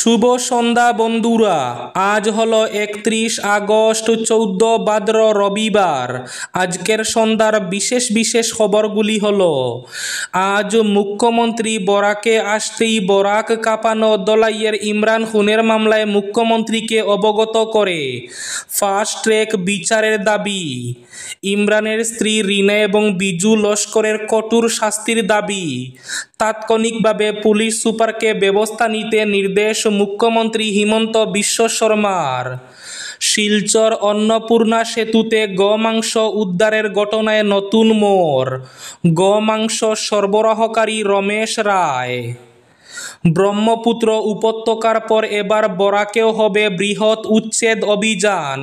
শুভ সন্ধ্যা বন্ধুরা, আজ হলো 31 আগস্ট 14 ভাদ্র রবিবার। আজকের সন্ধ্যার বিশেষ বিশেষ খবরগুলি হলো, আজ মুখ্যমন্ত্রী বরাকে আসতেই বরাক কাঁপানো দলাইয়ের ইমরান খুনের মামলায় মুখ্যমন্ত্রীকে অবগত করে ফাস্ট ট্র্যাক বিচারের দাবি। ইমরানের স্ত্রী রিনা এবং বিজু লস্করের কঠোর শাস্তির দাবি। তাৎক্ষণিকভাবে পুলিশ সুপারকে ব্যবস্থা নিতে নির্দেশ মুখ্যমন্ত্রী হিমন্ত বিশ্ব শর্মার। শিলচর অন্নপূর্ণা সেতুতে গোমাংস উদ্ধারের ঘটনায় নতুন মোড়, গোমাংস সরবরাহকারী রমেশ রায়। ব্রহ্মপুত্র উপত্যকার পর এবার বরাকেও হবে বৃহৎ উচ্ছেদ অভিযান।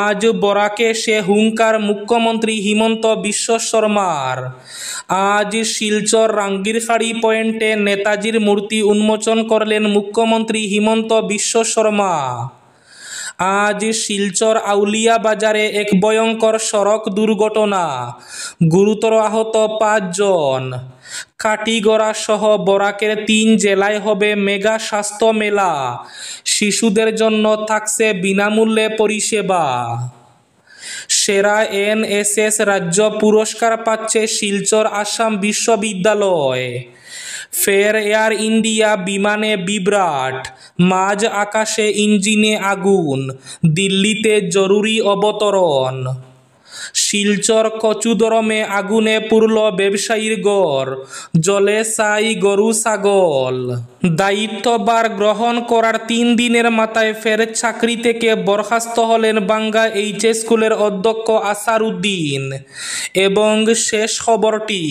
আজ বরাকে সে হুঙ্কার মুখ্যমন্ত্রী হিমন্ত বিশ্ব শর্মার। আজ শিলচর রাঙ্গিরখাড়ি পয়েন্টে নেতাজির মূর্তি উন্মোচন করলেন মুখ্যমন্ত্রী হিমন্ত বিশ্ব শর্মা। আজ শিলচর আউলিয়া বাজারে এক ভয়ঙ্কর সড়ক দুর্ঘটনা, গুরুতর আহত 5 জন। কাটিগড়া সহ বরাকের 3 জেলায় হবে মেগা স্বাস্থ্য মেলা, শিশুদের জন্য থাকছে বিনামূল্যে পরিষেবা। সেরা এনএসএস রাজ্য পুরস্কার পাচ্ছে শিলচর আসাম বিশ্ববিদ্যালয়। ফের এয়ার ইন্ডিয়া বিমানে বিভ্রাট, মাঝ আকাশে ইঞ্জিনে আগুন, দিল্লিতে জরুরি অবতরণ। শিলচর কচুদরমে আগুনে পুরল ব্যবসায়ীর ঘর, জলে ছাই গরু ছাগল। দায়িত্বভার গ্রহণ করার 3 দিনের মাথায় ফের চাকরি থেকে বরখাস্ত হলেন বাঙ্গা এইচএস স্কুলের অধ্যক্ষ আসার উদ্দিন। এবং শেষ খবরটি,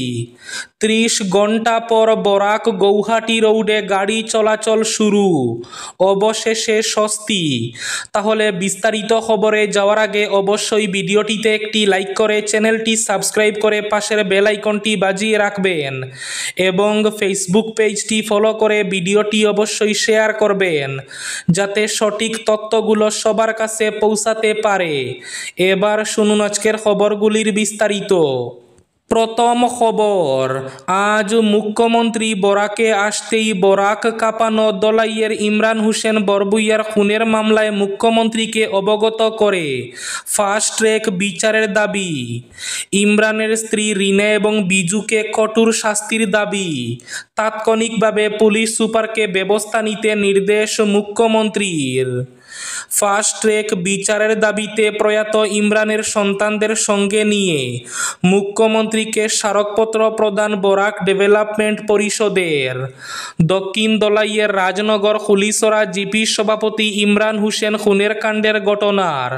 30 ঘন্টা পর বরাক গৌহাটি রোডে গাড়ি চলাচল শুরু, অবশেষে স্বস্তি। তাহলে বিস্তারিত খবরে যাওয়ার আগে অবশ্যই ভিডিওটিতে একটি লাইক করে চ্যানেলটি সাবস্ক্রাইব করে পাশের বেল আইকনটি বাজিয়ে রাখবেন এবং ফেসবুক পেজটি ফলো করে ভিডিওটি অবশ্যই শেয়ার করবেন, যাতে সঠিক তথ্যগুলো সবার কাছে পৌঁছাতে পারে। এবার শুনুন আজকের খবরগুলির বিস্তারিত। প্রথম খবর, আজ মুখ্যমন্ত্রী বরাকে আসতেই বরাক কাঁপানো দলাইয়ের ইমরান হোসেন বরবুইয়ার খুনের মামলায় মুখ্যমন্ত্রীকে অবগত করে ফাস্ট ট্র্যাক বিচারের দাবি। ইমরানের স্ত্রী রিনা এবং বিজুকে কঠোর শাস্তির দাবি। তাৎক্ষণিকভাবে পুলিশ সুপারকে ব্যবস্থা নিতে নির্দেশ মুখ্যমন্ত্রীর। ফাস্ট ট্র্যাক বিচারের দাবিতে প্রয়াত ইমরানের সন্তানদের সঙ্গে নিয়ে মুখ্যমন্ত্রীকে স্মারকপত্র প্রদান বরাক ডেভেলপমেন্ট পরিষদের। দক্ষিণ দলাইয়ের রাজনগর খুলিসরা জিপি সভাপতি ইমরান হোসেন খুনের কাণ্ডের ঘটনার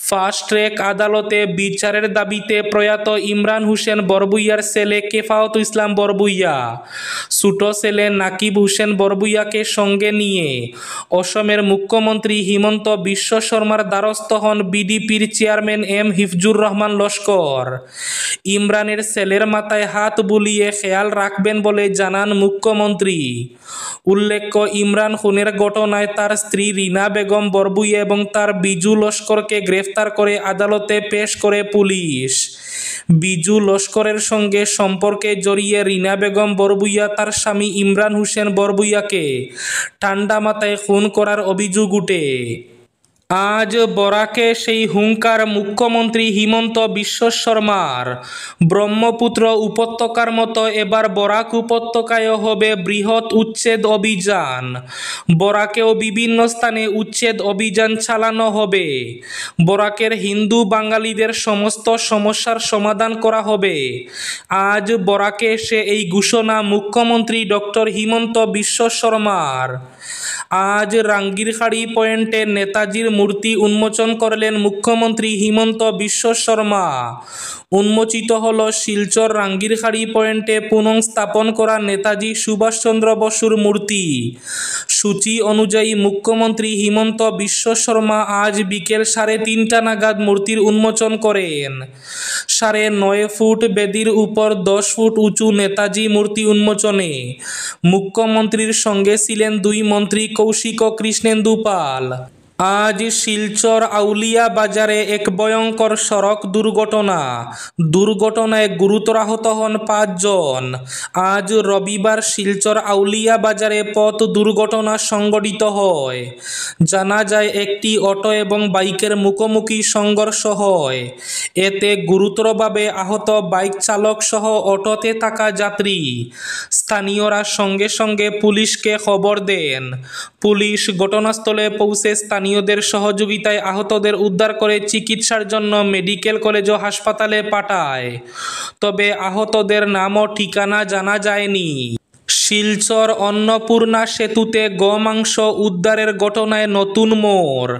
ফাস্ট ট্র্যাক আদালতে বিচারের দাবিতে প্রয়াত ইমরান হোসেন বরবুইয়ার ছেলে কেফায়েত ইসলাম বরবুইয়া, ছোট ছেলে নাকিব হোসেন বরবুইয়াকে সঙ্গে নিয়ে অসমের মুখ্যমন্ত্রী হিমন্ত বিশ্ব শর্মার দ্বারস্থ হন বিডিপির চেয়ারম্যান এম হিফজুর রহমান লস্কর। ইমরানের ছেলের মাথায় হাত বুলিয়ে খেয়াল রাখবেন বলে জানান মুখ্যমন্ত্রী। উল্লেখ্য, ইমরান খুনের ঘটনায় তার স্ত্রী রিনা বেগম বরবুইয়া এবং তার বিজু লস্করকে গ্রেফতার করে আদালতে পেশ করে পুলিশ। বিজু লস্করের সঙ্গে সম্পর্কে জড়িয়ে রিনা বেগম বরবুইয়া তার স্বামী ইমরান হোসেন বরবুইয়াকে ঠান্ডা মাথায় খুন করার অভিযোগ উঠে। আজ বরাকে সেই হুঙ্কার মুখ্যমন্ত্রী হিমন্ত বিশ্ব শর্মার। ব্রহ্মপুত্র উপত্যকার মতো এবার বরাক উপত্যকায়ও হবে বৃহৎ উচ্ছেদ অভিযান। বরাকেও বিভিন্ন স্থানে উচ্ছেদ অভিযান চালানো হবে। বরাকের হিন্দু বাঙালিদের সমস্ত সমস্যার সমাধান করা হবে। আজ বরাকে এসে এই ঘোষণা মুখ্যমন্ত্রী ডক্টর হিমন্ত বিশ্ব শর্মার। আজ রাঙ্গিরখাড়ি পয়েন্টে নেতাজির মূর্তি উন্মোচন করলেন মুখ্যমন্ত্রী হিমন্ত বিশ্ব শর্মা। উন্মোচিত হল শিলচর রাঙ্গিরখাড়ি পয়েন্টে পুনঃস্থাপন করা নেতাজি সুভাষচন্দ্র বসুর মূর্তি। সূচি অনুযায়ী মুখ্যমন্ত্রী হিমন্ত বিশ্ব শর্মা আজ বিকেল 3:30 নাগাদ মূর্তির উন্মোচন করেন। 9.5 ফুট বেদির উপর 10 ফুট উঁচু নেতাজি মূর্তি উন্মোচনে মুখ্যমন্ত্রীর সঙ্গে ছিলেন 2 মন্ত্রী কৌশিক ও কৃষ্ণেন্দু পাল। আজ শিলচর আউলিয়া বাজারে এক ভয়ঙ্কর সড়ক দুর্ঘটনায় গুরুতর আহত হন 5 জন। আজ রবিবার শিলচর আউলিয়া বাজারে পথ দুর্ঘটনা সংঘটিত হয়। জানা যায় একটি অটো এবং বাইকের মুখোমুখি সংঘর্ষ হয়। এতে গুরুতরভাবে আহত বাইক চালক সহ অটোতে থাকা যাত্রী। স্থানীয়রা সঙ্গে সঙ্গে পুলিশকে খবর দেন। পুলিশ ঘটনাস্থলে পৌঁছে স্থানীয়দের সহযোগিতায় আহতদের উদ্ধার করে চিকিৎসার জন্য মেডিকেল কলেজ ও হাসপাতালে পাঠায়। তবে আহতদের নাম ও ঠিকানা জানা যায়নি। শিলচর অন্নপূর্ণা সেতুতে গোমাংস উদ্ধারের ঘটনায় নতুন মোড়।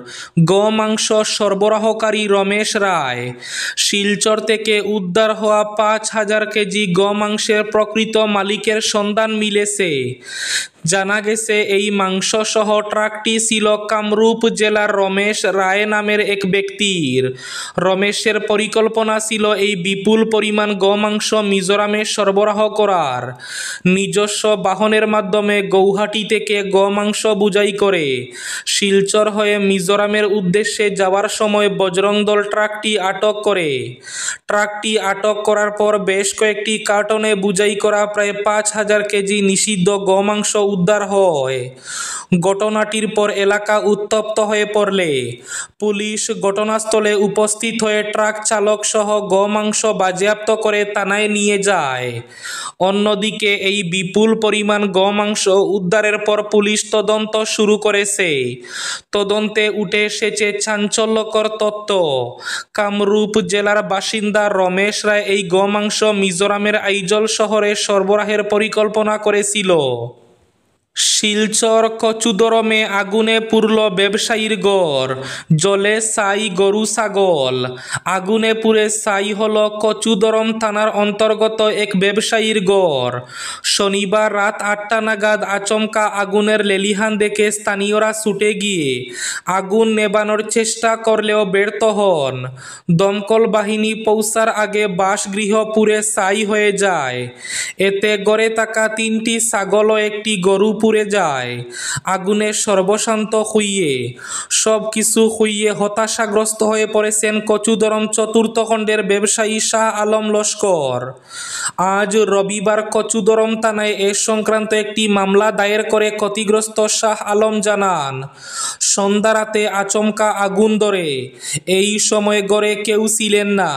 গোমাংস সরবরাহকারী রমেশ রায়। শিলচর থেকে উদ্ধার হওয়া 5,000 কেজি গোমাংসের প্রকৃত মালিকের সন্ধান মিলেছে। জানা গেছে এই মাংস সহ ট্রাকটি ছিল কামরূপ জেলার রমেশ রায় নামের এক ব্যক্তির। রমেশের পরিকল্পনা ছিল এই বিপুল পরিমাণ গোমাংস মিজোরামে সরবরাহ করার। নিজস্ব বাহনের মাধ্যমে গৌহাটি থেকে গোমাংস বোঝাই করে শিলচর হয়ে মিজোরামের উদ্দেশ্যে যাওয়ার সময় বজরং দল ট্রাকটি আটক করে। ট্রাকটি আটক করার পর বেশ কয়েকটি কার্টনে বোঝাই করা প্রায় 5,000 কেজি নিষিদ্ধ গোমাংস উদ্ধার হয়। ঘটনাটির পর এলাকা উত্তপ্ত হয়ে পড়লে পুলিশ ঘটনাস্থলে উপস্থিত হয়ে ট্রাক চালক সহ গোমাংস বাজেয়াপ্ত করে থানায় নিয়ে যায়। অন্যদিকে এই বিপুল পরিমাণ গোমাংস উদ্ধারের পর পুলিশ তদন্ত শুরু করেছে। তদন্তে উঠে এসেছে চাঞ্চল্যকর তথ্য। কামরূপ জেলার বাসিন্দা রমেশ রায় এই গোমাংস মিজোরামের আইজল শহরে সরবরাহের পরিকল্পনা করেছিল। শিলচর কচুদরমে আগুনে পুড়ল ব্যবসায়ীর ঘর। জলে ছাই গরু ছাগল। আগুনে পুড়ে ছাই হল কচুদরম থানার অন্তর্গত এক ব্যবসায়ীর ঘর। শনিবার রাত 8টা নাগাদ আচমকা আগুনের লেলিহান দেখে স্থানীয়রা ছুটে গিয়ে আগুন নেভানোর চেষ্টা করলেও ব্যর্থ হন। দমকল বাহিনী পৌঁছার আগে বাসগৃহ পুড়ে ছাই হয়ে যায়। এতে ঘরে থাকা 3টি ছাগল ও একটি গরু পুড়ে যায়। আগুনে সর্বশান্ত হইয়ে সবকিছু হইয়ে হতাশাগ্রস্ত হয়ে পড়েছেন কচুদরম চতুর্থ খণ্ডের ব্যবসায়ী শাহ আলম লস্কর। আজ রবিবার কচুদরম থানায় এ সংক্রান্ত একটি মামলা দায়ের করে ক্ষতিগ্রস্ত শাহ আলম জানান, সন্ধ্যা রাতে আচমকা আগুন ধরে। এই সময় ঘরে কেউ ছিলেন না,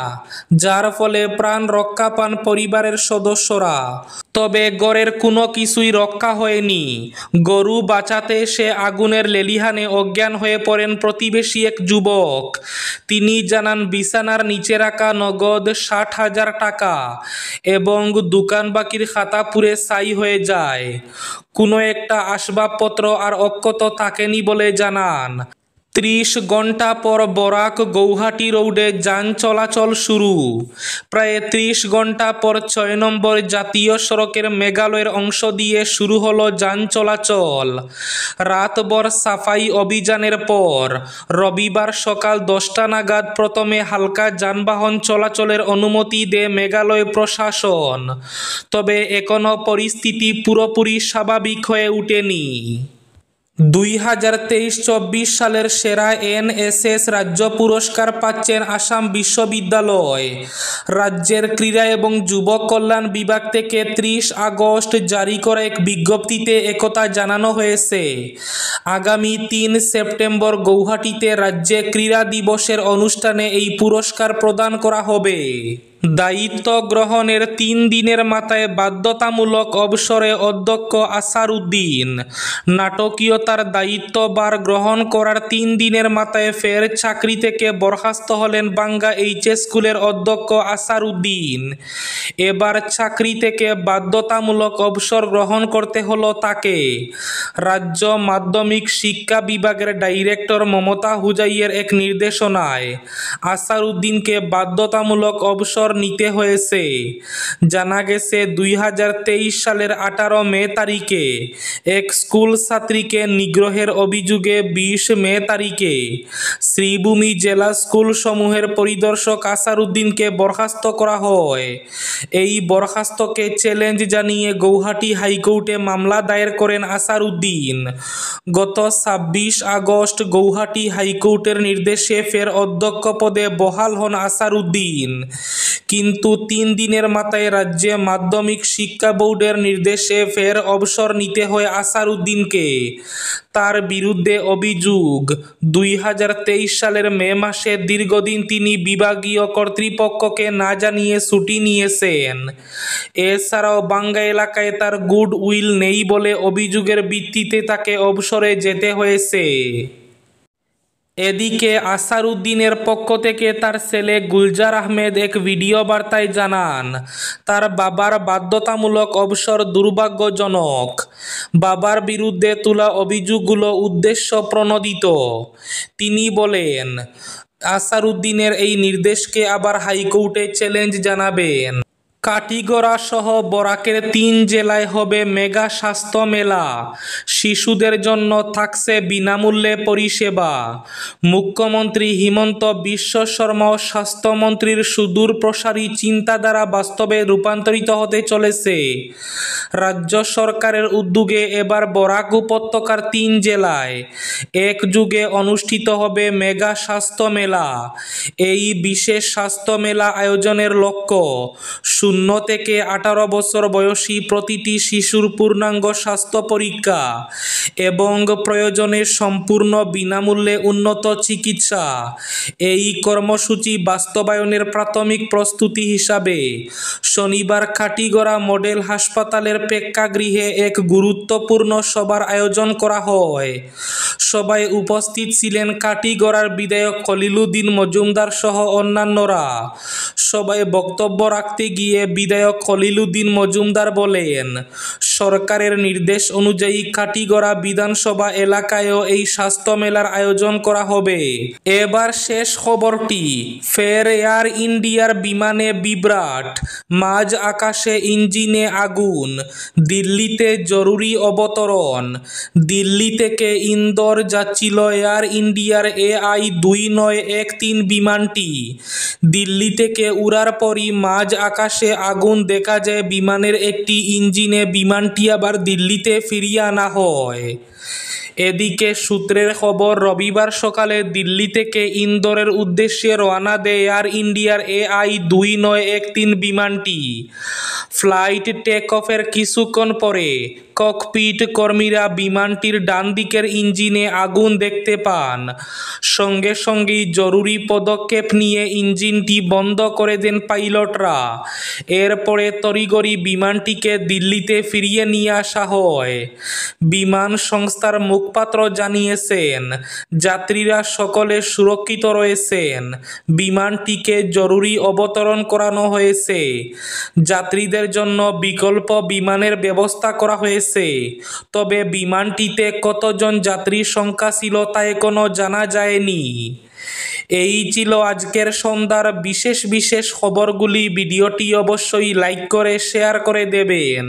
যার ফলে প্রাণ রক্ষা পান পরিবারের সদস্যরা। তবে ঘরের কোনো কিছুই রক্ষা হয়নি। গরু বাঁচাতে এসে আগুনের লেলিহানে অজ্ঞান হয়ে পড়েন প্রতিবেশী এক যুবক। তিনি জানান বিছানার নিচে রাখা নগদ 60,000 টাকা এবং দোকান বাকির খাতা পুড়ে ছাই হয়ে যায়। কোনো একটা আসবাবপত্র আর অক্ষত থাকেনি বলে জানান। 30 ঘন্টা পর বরাক গৌহাটি রোডে যান চলাচল শুরু। প্রায় 30 ঘন্টা পর 6 নম্বর জাতীয় সড়কের মেঘালয়ের অংশ দিয়ে শুরু হলো যান চলাচল। রাতভর সাফাই অভিযানের পর রবিবার সকাল 10টা নাগাদ প্রথমে হালকা যানবাহন চলাচলের অনুমতি দেয় মেঘালয় প্রশাসন। তবে এখনও পরিস্থিতি পুরোপুরি স্বাভাবিক হয়ে ওঠেনি। 2023-24 সালের সেরা এনএসএস রাজ্য পুরস্কার পাচ্ছেন আসাম বিশ্ববিদ্যালয়। রাজ্যের ক্রীড়া এবং যুব কল্যাণ বিভাগ থেকে 30 আগস্ট জারি করা এক বিজ্ঞপ্তিতে একথা জানানো হয়েছে। আগামী 3 সেপ্টেম্বর গৌহাটিতে রাজ্যে ক্রীড়া দিবসের অনুষ্ঠানে এই পুরস্কার প্রদান করা হবে। দায়িত্ব গ্রহণের 3 দিনের মাথায় বাধ্যতামূলক অবসরে অধ্যক্ষ আসার উদ্দিন। নাটকীয়তার দায়িত্বভার গ্রহণ করার 3 দিনের মাথায় ফের চাকরি থেকে বরখাস্ত হলেন বাঙ্গা এইচএস স্কুলের অধ্যক্ষ আসার উদ্দিন। এবার চাকরি থেকে বাধ্যতামূলক অবসর গ্রহণ করতে হলো তাকে। রাজ্য মাধ্যমিক শিক্ষা বিভাগের ডাইরেক্টর মমতা হুজাইয়ের এক নির্দেশনায় আসার উদ্দিনকে বাধ্যতামূলক অবসর নিতে হয়েছে। জানা গেছে 2023 সালের 18 মে তারিখে এক স্কুল ছাত্রীকে নিগ্রহের অভিযোগে 20 মে তারিখে শ্রীভূমি জেলা স্কুল সমূহের পরিদর্শক আসারউদ্দিনকে বরখাস্ত করা হয়। এই বরখাস্তকে চ্যালেঞ্জ জানিয়ে গৌহাটি হাইকোর্টে মামলা দায়ের করেন আসারউদ্দিন। গত 26 আগস্ট গৌহাটি হাইকোর্টের নির্দেশে ফের অধ্যক্ষ পদে বহাল হন আসারউদ্দিন, কিন্তু 3 দিনের মাথায় রাজ্যে মাধ্যমিক শিক্ষা বোর্ডের নির্দেশে ফের অবসর নিতে হয় আসারউদ্দিনকে। তার বিরুদ্ধে অভিযোগ, 2023 সালের মে মাসে দীর্ঘদিন তিনি বিভাগীয় কর্তৃপক্ষকে না জানিয়ে ছুটি নিয়েছেন। এছাড়াও বাঙ্গা এলাকায় তার গুড উইল নেই বলে অভিযোগের ভিত্তিতে তাকে অবসরে যেতে হয়েছে। এদিকে আসারউদ্দিনের পক্ষ থেকে তার ছেলে গুলজার আহমেদ এক ভিডিও বার্তায় জানান, তার বাবার বাধ্যতামূলক অবসর দুর্ভাগ্যজনক। বাবার বিরুদ্ধে তোলা অভিযোগগুলো উদ্দেশ্য প্রণোদিত। তিনি বলেন, আসারউদ্দিনের এই নির্দেশকে আবার হাইকোর্টে চ্যালেঞ্জ জানাবেন। কাটিগড়া সহ বরাকের 3 জেলায় হবে মেগা স্বাস্থ্য মেলা। শিশুদের জন্য থাকছে বিনামূল্যে পরিষেবা। মুখ্যমন্ত্রী হিমন্ত বিশ্ব শর্মা ও স্বাস্থ্যমন্ত্রীর সুদূর প্রসারী চিন্তাধারা বাস্তবে রূপান্তরিত হতে চলেছে। রাজ্য সরকারের উদ্যোগে এবার বরাক উপত্যকার 3 জেলায় একযোগে অনুষ্ঠিত হবে মেগা স্বাস্থ্য মেলা। এই বিশেষ স্বাস্থ্য মেলা আয়োজনের লক্ষ্য 0 থেকে 18 বছর বয়সী প্রতিটি শিশুর পূর্ণাঙ্গ স্বাস্থ্য পরীক্ষা এবং প্রয়োজনে সম্পূর্ণ বিনামূল্যে উন্নত চিকিৎসা। এই কর্মসূচি বাস্তবায়নের প্রাথমিক প্রস্তুতি হিসাবে শনিবার কাটিগড়া মডেল হাসপাতালের প্রেক্ষাগৃহে এক গুরুত্বপূর্ণ সভার আয়োজন করা হয়। সভায় উপস্থিত ছিলেন কাটিগড়ার বিধায়ক খলিলুদ্দিন মজুমদার সহ অন্যান্যরা। সভায় বক্তব্য রাখতে গিয়ে বিধায়ক খলিলুদ্দিন মজুমদার বলেন, সরকারের নির্দেশ অনুযায়ী কাটিগড়া বিধানসভা এলাকায়ও এই স্বাস্থ্য মেলার আয়োজন করা হবে। এবার শেষ খবরটি, ফের এয়ার ইন্ডিয়ার বিমানে বিভ্রাট, মাঝ আকাশে ইঞ্জিনে আগুন, দিল্লিতে জরুরি অবতরণ। দিল্লি থেকে ইন্দোর যাচ্ছিল এয়ার ইন্ডিয়ার AI-2913 বিমানটি। দিল্লি থেকে উড়ার পরই মাঝ আকাশে আগুন দেখা যায় বিমানের একটি ইঞ্জিনে। বিমানটি আবার দিল্লিতে ফিরিয়ে আনা হয়। এদিকে সূত্রের খবর, রবিবার সকালে দিল্লি থেকে ইন্দোরের উদ্দেশ্যে রওনা দেয় এয়ার ইন্ডিয়ার AI-2913 বিমানটি। ফ্লাইট টেক অফের কিছুক্ষণ পরে ককপিট কর্মীরা বিমানটির ডান দিকের ইঞ্জিনে আগুন দেখতে পান। সঙ্গে সঙ্গেই জরুরি পদক্ষেপ নিয়ে ইঞ্জিনটি বন্ধ করে দেন পাইলটরা। এরপরে তড়িঘড়ি বিমানটিকে দিল্লিতে ফিরিয়ে নিয়ে আসা হয়। বিমান সংস্থার মুখপাত্র জানিয়েছেন, যাত্রীরা সকলে সুরক্ষিত রয়েছেন। বিমানটিকে জরুরি অবতরণ করানো হয়েছে। যাত্রীদের জন্য বিকল্প বিমানের ব্যবস্থা করা হয়েছে। তবে বিমানটিতে কতজন যাত্রীর সংখ্যা ছিল তা এখনো জানা যায়নি। এই ছিল আজকের সন্ধ্যার বিশেষ খবরগুলি। ভিডিওটি অবশ্যই লাইক করে শেয়ার করে দেবেন।